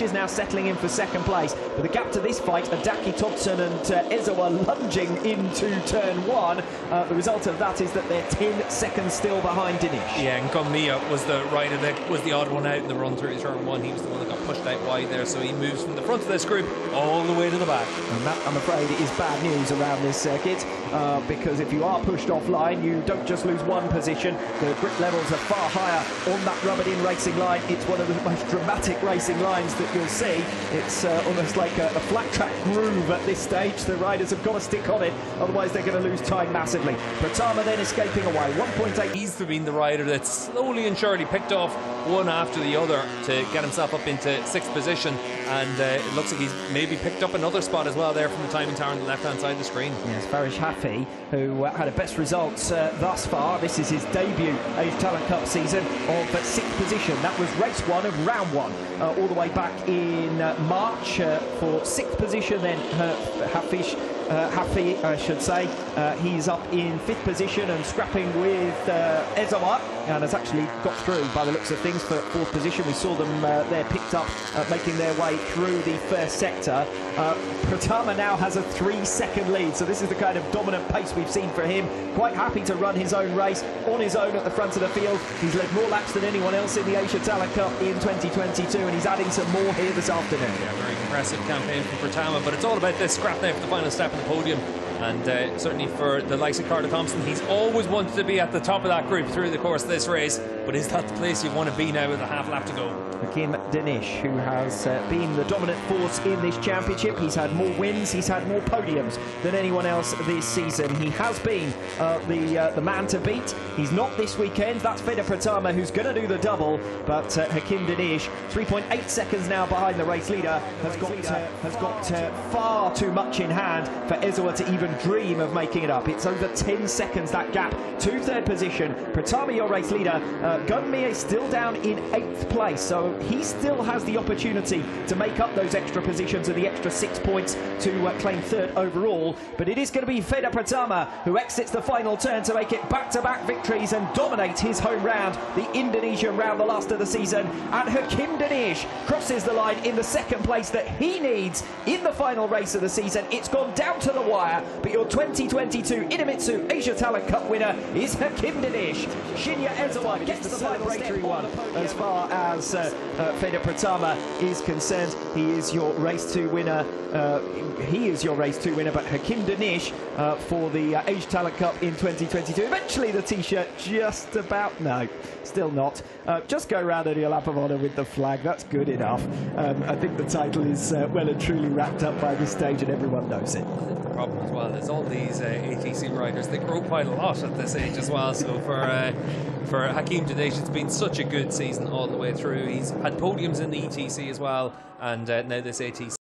is now settling in for second place. But the gap to this fight, Adaki Thompson and Ezawa lunging into turn one. The result of that is that they're 10 seconds still behind Dinesh. Yeah, and Gunmiya was the rider that was the odd one out in the run through turn one. He was the one that got pushed out wide there, so he moves from the front of this group all the way to the back. And that, I'm afraid, is bad news around this circuit, because if you are pushed offline, you don't just lose one position. The grip levels are far higher on that rubbered-in racing line. It's one of the most dramatic racing lines that you'll see. It's almost like a flat track groove at this stage. The riders have got to stick on it, otherwise they're going to lose time massively. Pratama then escaping away, 1.8. He's been the rider that slowly and surely picked off one after the other to get himself up into sixth position, and it looks like he's maybe picked up another spot as well there from the timing tower on the left-hand side of the screen. Yes, Farish Hafi, who had the best results thus far. This is his debut Asia Talent Cup season of sixth position. That was race one of round one, all the way back in March for sixth position. Then Hafi, I should say, he's up in fifth position and scrapping with Ezawa, and has actually got through by the looks of things for fourth position. We saw them there picked up, making their way through the first sector. Pratama now has a 3-second lead, so this is the kind of dominant pace we've seen for him. Quite happy to run his own race on his own at the front of the field. He's led more laps than anyone else in the Asia Talent Cup in 2022, and he's adding some more here this afternoon. Yeah, very impressive campaign from Pratama, but it's all about this scrap now for the final step of the podium. And certainly for the likes of Carter Thompson, he's always wanted to be at the top of that group through the course of this race. But is that the place you want to be now with a half lap to go? Hakim Dinesh, who has been the dominant force in this championship. He's had more wins, he's had more podiums than anyone else this season. He has been the man to beat. He's not this weekend. That's Veda Pratama, who's going to do the double. But Hakim Dinesh, 3.8 seconds now behind the race leader, has got far too much in hand for Ezawa to even dream of making it up. It's over 10 seconds, that gap to third position. Pratama, your race leader. Gunmi is still down in 8th place, so he still has the opportunity to make up those extra positions and the extra 6 points to claim third overall. But it is going to be Veda Pratama who exits the final turn to make it back-to-back victories and dominate his home round, the Indonesian round, the last of the season. And Hakim Dinesh crosses the line in the second place that he needs in the final race of the season. It's gone down to the wire, but your 2022 Idemitsu Asia Talent Cup winner is Hakim Dinesh. Shinya Ezawa gets the final breakthrough one. As far as Veda Pratama is concerned, he is your race 2 winner. But Hakim Dinesh for the Asia Talent Cup in 2022. Eventually the t-shirt just about, no, still not. Just go around on your lap of honour with the flag. That's good enough. I think the title is well and truly wrapped up by this stage, and everyone knows it. The problem as well is all these ATC riders, they grow quite a lot at this age as well. So for Hakim Dinesh, it's been such a good season all the way through. He's had podiums in the ETC as well, and now this ATC.